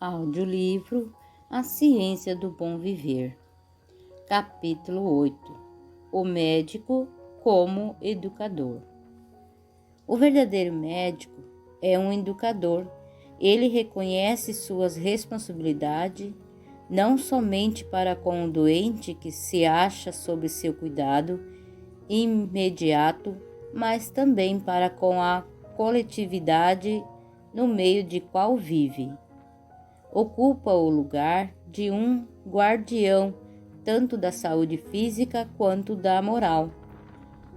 Audiolivro A Ciência do Bom Viver. Capítulo 8. O médico como educador. O verdadeiro médico é um educador. Ele reconhece suas responsabilidades não somente para com o doente que se acha sob seu cuidado imediato, mas também para com a coletividade no meio de qual vive. Ocupa o lugar de um guardião, tanto da saúde física quanto da moral.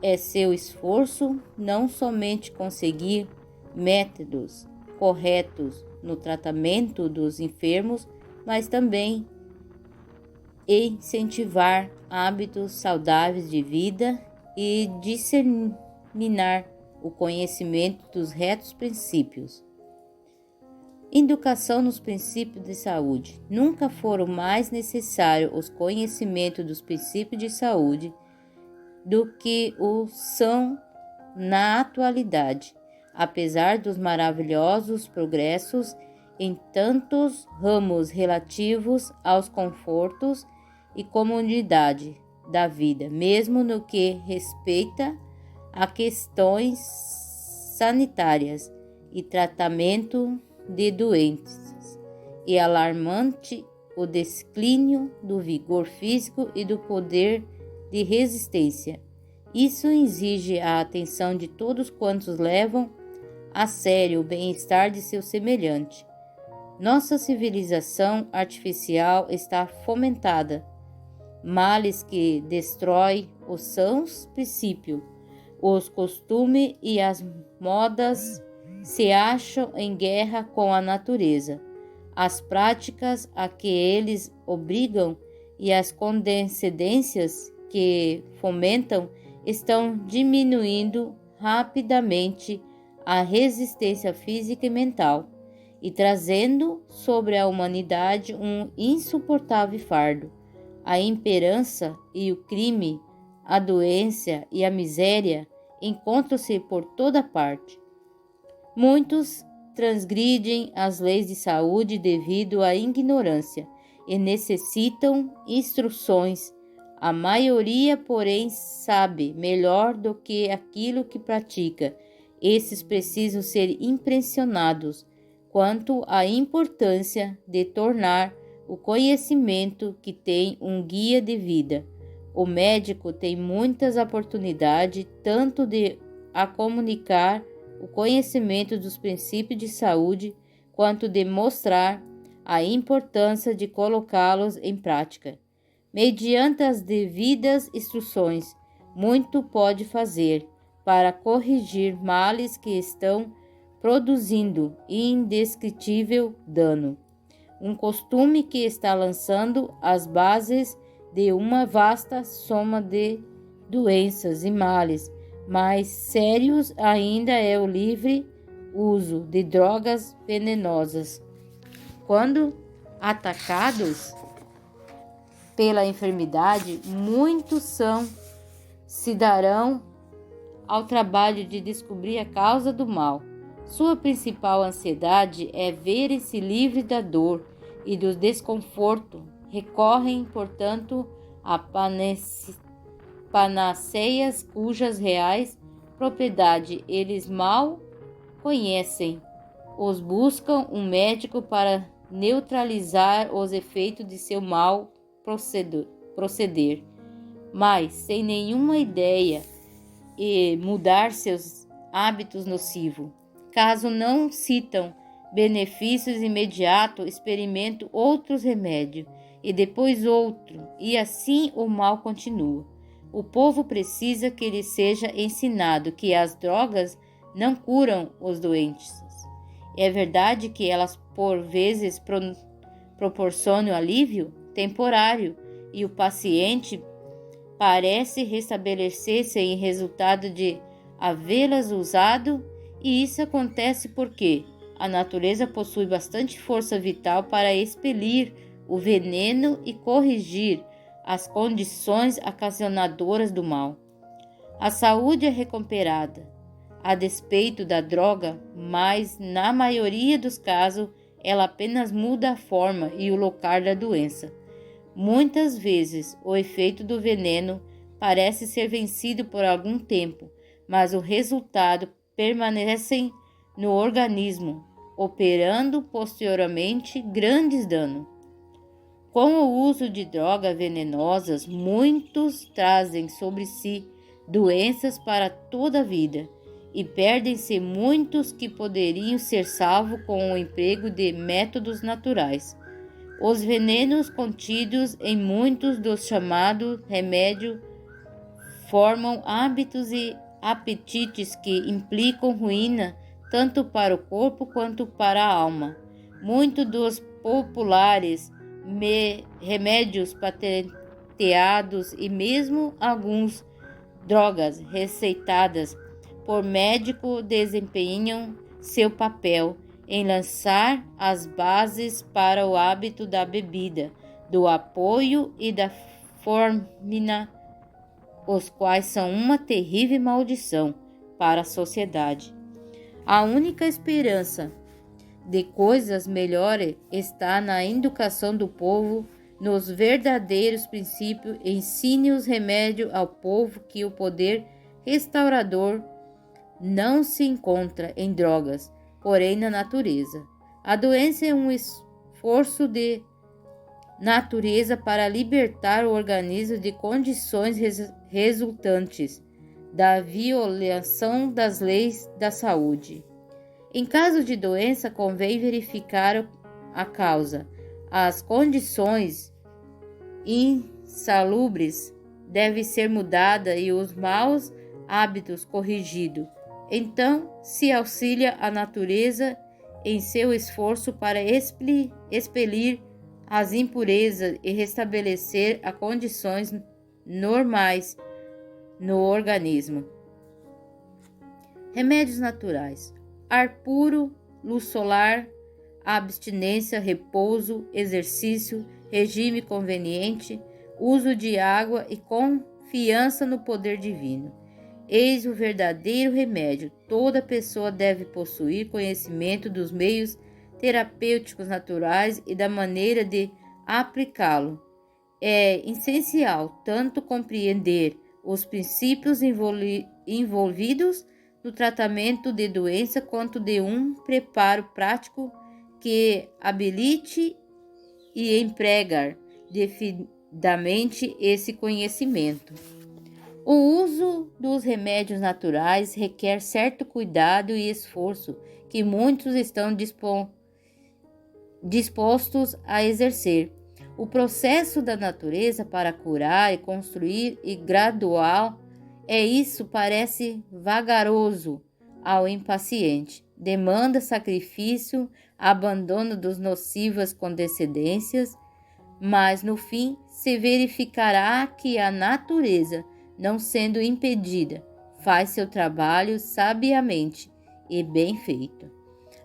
É seu esforço não somente conseguir métodos corretos no tratamento dos enfermos, mas também incentivar hábitos saudáveis de vida e disseminar o conhecimento dos retos princípios. Educação nos princípios de saúde. Nunca foram mais necessários os conhecimentos dos princípios de saúde do que o são na atualidade, apesar dos maravilhosos progressos em tantos ramos relativos aos confortos e comodidade da vida, mesmo no que respeita a questões sanitárias e tratamento de doentes, e alarmante o declínio do vigor físico e do poder de resistência. Isso exige a atenção de todos quantos levam a sério o bem-estar de seu semelhante. Nossa civilização artificial está fomentada. Males que destrói os sãos princípios, os costumes e as modas se acham em guerra com a natureza. As práticas a que eles obrigam e as condescendências que fomentam estão diminuindo rapidamente a resistência física e mental e trazendo sobre a humanidade um insuportável fardo. A imperança e o crime, a doença e a miséria encontram-se por toda parte. Muitos transgridem as leis de saúde devido à ignorância e necessitam instruções. A maioria, porém, sabe melhor do que aquilo que pratica. Esses precisam ser impressionados quanto à importância de tornar o conhecimento que tem um guia de vida. O médico tem muitas oportunidades tanto de comunicar o conhecimento dos princípios de saúde, quanto de mostrar a importância de colocá-los em prática. Mediante as devidas instruções, muito pode fazer para corrigir males que estão produzindo indescritível dano. Um costume que está lançando as bases de uma vasta soma de doenças e males. Mais sérios ainda é o livre uso de drogas venenosas. Quando atacados pela enfermidade, muitos se darão ao trabalho de descobrir a causa do mal. Sua principal ansiedade é verem-se livres da dor e do desconforto. Recorrem, portanto, a panaceias cujas reais propriedade eles mal conhecem. Os buscam um médico para neutralizar os efeitos de seu mal proceder, mas sem nenhuma ideia e mudar seus hábitos nocivos. Caso não citam benefícios imediatos, experimentam outros remédios e depois outro, e assim o mal continua. O povo precisa que lhe seja ensinado que as drogas não curam os doentes. É verdade que elas por vezes proporcionam alívio temporário e o paciente parece restabelecer-se em resultado de havê-las usado, e isso acontece porque a natureza possui bastante força vital para expelir o veneno e corrigir as condições ocasionadoras do mal. A saúde é recuperada, a despeito da droga, mas na maioria dos casos ela apenas muda a forma e o local da doença. Muitas vezes, o efeito do veneno parece ser vencido por algum tempo, mas o resultado permanece no organismo, operando posteriormente grandes danos. Com o uso de drogas venenosas, muitos trazem sobre si doenças para toda a vida e perdem-se muitos que poderiam ser salvos com o emprego de métodos naturais. Os venenos contidos em muitos dos chamados remédios formam hábitos e apetites que implicam ruína tanto para o corpo quanto para a alma. Muitos dos populares remédios patenteados e mesmo algumas drogas receitadas por médico desempenham seu papel em lançar as bases para o hábito da bebida, do apoio e da formina, os quais são uma terrível maldição para a sociedade. A única esperança de coisas melhores está na educação do povo, nos verdadeiros princípios. Ensine os remédios ao povo que o poder restaurador não se encontra em drogas, porém na natureza. A doença é um esforço de natureza para libertar o organismo de condições resultantes da violação das leis da saúde. Em caso de doença, convém verificar a causa. As condições insalubres devem ser mudadas e os maus hábitos corrigidos. Então, se auxilia a natureza em seu esforço para expelir as impurezas e restabelecer as condições normais no organismo. Remédios naturais: ar puro, luz solar, abstinência, repouso, exercício, regime conveniente, uso de água e confiança no poder divino. Eis o verdadeiro remédio. Toda pessoa deve possuir conhecimento dos meios terapêuticos naturais e da maneira de aplicá-lo. É essencial tanto compreender os princípios envolvidos no tratamento de doença quanto de um preparo prático que habilite e empregar devidamente esse conhecimento. O uso dos remédios naturais requer certo cuidado e esforço que muitos estão dispostos a exercer. O processo da natureza para curar e construir e gradual isso parece vagaroso ao impaciente. Demanda sacrifício, abandono dos nocivas condescendências, mas no fim se verificará que a natureza, não sendo impedida, faz seu trabalho sabiamente e bem feito.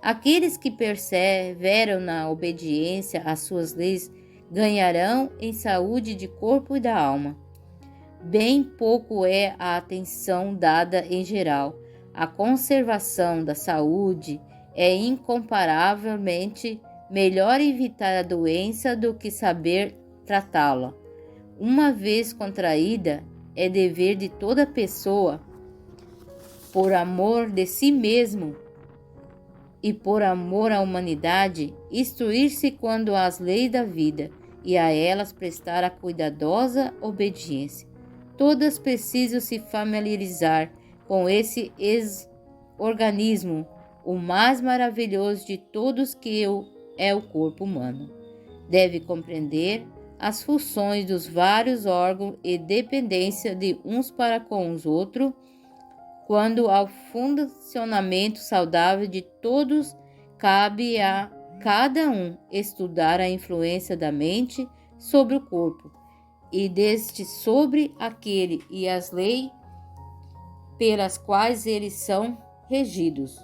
Aqueles que perseveram na obediência às suas leis ganharão em saúde de corpo e da alma. Bem pouco é a atenção dada em geral. A conservação da saúde é incomparavelmente melhor evitar a doença do que saber tratá-la. Uma vez contraída, é dever de toda pessoa, por amor de si mesmo e por amor à humanidade, instruir-se quanto às leis da vida e a elas prestar a cuidadosa obediência. Todas precisam se familiarizar com esse organismo, o mais maravilhoso de todos, que é o corpo humano. Deve compreender as funções dos vários órgãos e dependência de uns para com os outros, quando ao funcionamento saudável de todos cabe a cada um estudar a influência da mente sobre o corpo e deste sobre aquele e as leis pelas quais eles são regidos.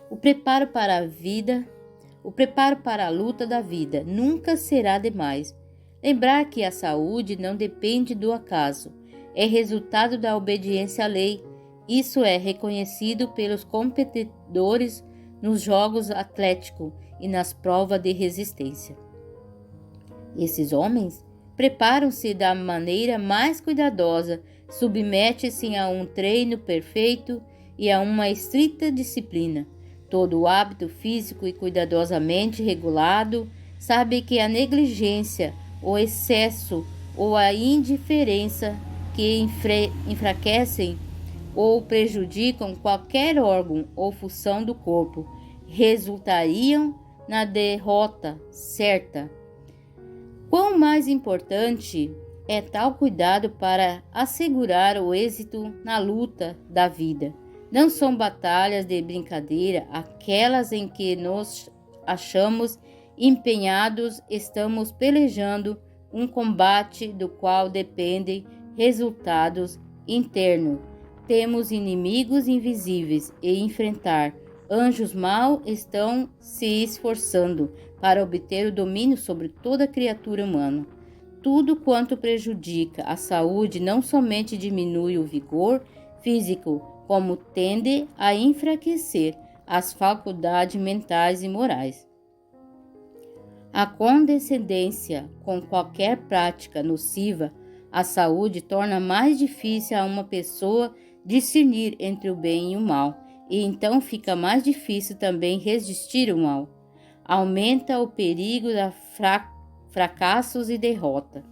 O preparo para a vida, o preparo para a luta da vida nunca será demais. Lembrar que a saúde não depende do acaso, é resultado da obediência à lei Isso é reconhecido pelos competidores nos jogos atléticos e nas provas de resistência. Esses homens preparam-se da maneira mais cuidadosa, submetem-se a um treino perfeito e a uma estrita disciplina. Todo o hábito físico e cuidadosamente regulado sabe que a negligência, o excesso ou a indiferença que enfraquecem ou prejudicam qualquer órgão ou função do corpo resultariam na derrota certa. Quão mais importante é tal cuidado para assegurar o êxito na luta da vida. Não são batalhas de brincadeira aquelas em que nos achamos empenhados, estamos pelejando um combate do qual dependem resultados internos. Temos inimigos invisíveis e enfrentar. Anjos maus estão se esforçando para obter o domínio sobre toda criatura humana. Tudo quanto prejudica a saúde não somente diminui o vigor físico, como tende a enfraquecer as faculdades mentais e morais. A condescendência com qualquer prática nociva à saúde torna mais difícil a uma pessoa discernir entre o bem e o mal, e então fica mais difícil também resistir ao mal. Aumenta o perigo de fracassos e derrota.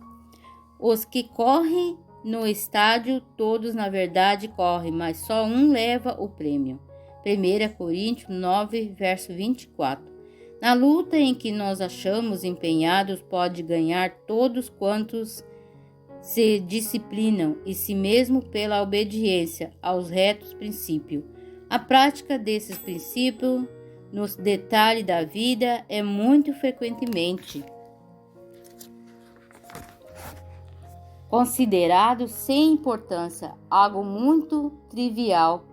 Os que correm no estádio, todos na verdade correm, mas só um leva o prêmio. 1 Coríntios 9, verso 24. Na luta em que nos achamos empenhados, pode ganhar todos quantos se disciplinam e si mesmo pela obediência aos retos princípios. A prática desses princípios nos detalhes da vida é muito frequentemente considerado sem importância, algo muito trivial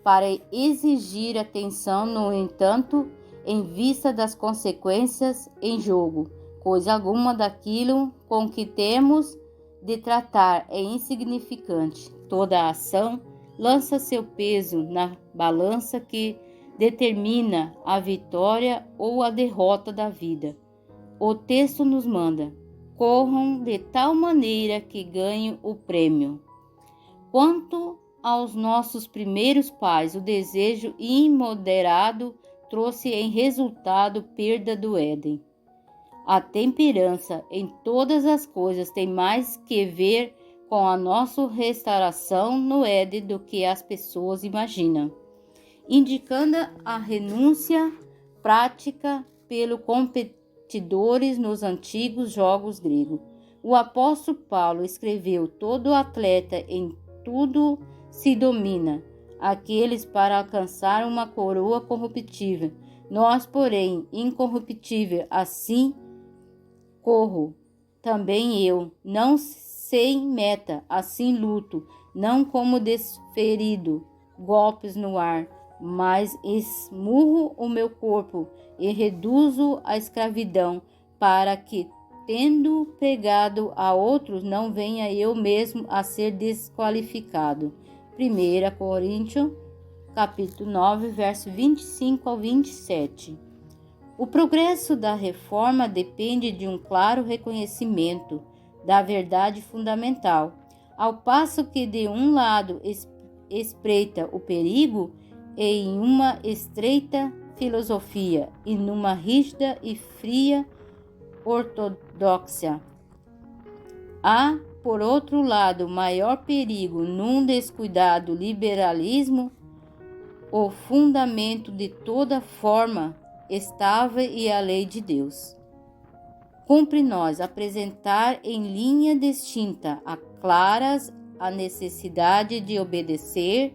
para exigir atenção, no entanto, em vista das consequências em jogo, coisa alguma daquilo com que temos de tratar é insignificante. Toda a ação lança seu peso na balança que determina a vitória ou a derrota da vida. O texto nos manda: corram de tal maneira que ganhem o prêmio. Quanto aos nossos primeiros pais, o desejo imoderado trouxe em resultado perda do Éden. A temperança em todas as coisas tem mais que ver com a nossa restauração no Éden do que as pessoas imaginam, indicando a renúncia prática pelos competidores nos antigos jogos gregos. O apóstolo Paulo escreveu: todo atleta em tudo se domina, aqueles para alcançar uma coroa corruptível. Nós, porém, incorruptível, assim corro, também eu, não sem meta, assim luto, não como desferido golpes no ar, mas esmurro o meu corpo e reduzo a escravidão, para que, tendo pregado a outros, não venha eu mesmo a ser desqualificado. 1 Coríntios, capítulo 9, verso 25 ao 27. O progresso da reforma depende de um claro reconhecimento da verdade fundamental, ao passo que de um lado espreita o perigo em uma estreita filosofia e numa rígida e fria ortodoxia. Há, por outro lado, maior perigo num descuidado liberalismo, o fundamento de toda forma estável e a lei de Deus. Cumpre-nos apresentar em linha distinta a claras a necessidade de obedecer,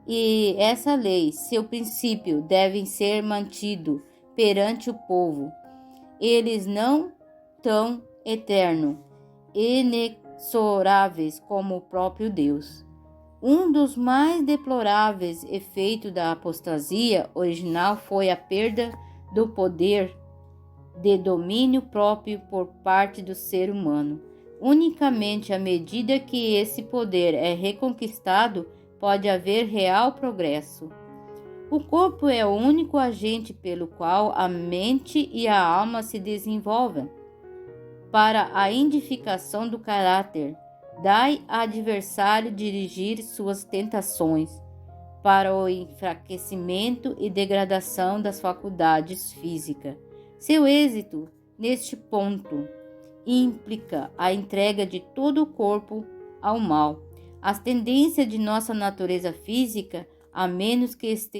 e essa lei, seu princípio, devem ser mantido perante o povo. Eles não tão eterno, inexoráveis como o próprio Deus. Um dos mais deploráveis efeitos da apostasia original foi a perda do poder de domínio próprio por parte do ser humano. Unicamente à medida que esse poder é reconquistado, pode haver real progresso. O corpo é o único agente pelo qual a mente e a alma se desenvolvem. Para a edificação do caráter, dai ao adversário dirigir suas tentações, para o enfraquecimento e degradação das faculdades físicas. Seu êxito, neste ponto, implica a entrega de todo o corpo ao mal. As tendências de nossa natureza física, a menos que estejam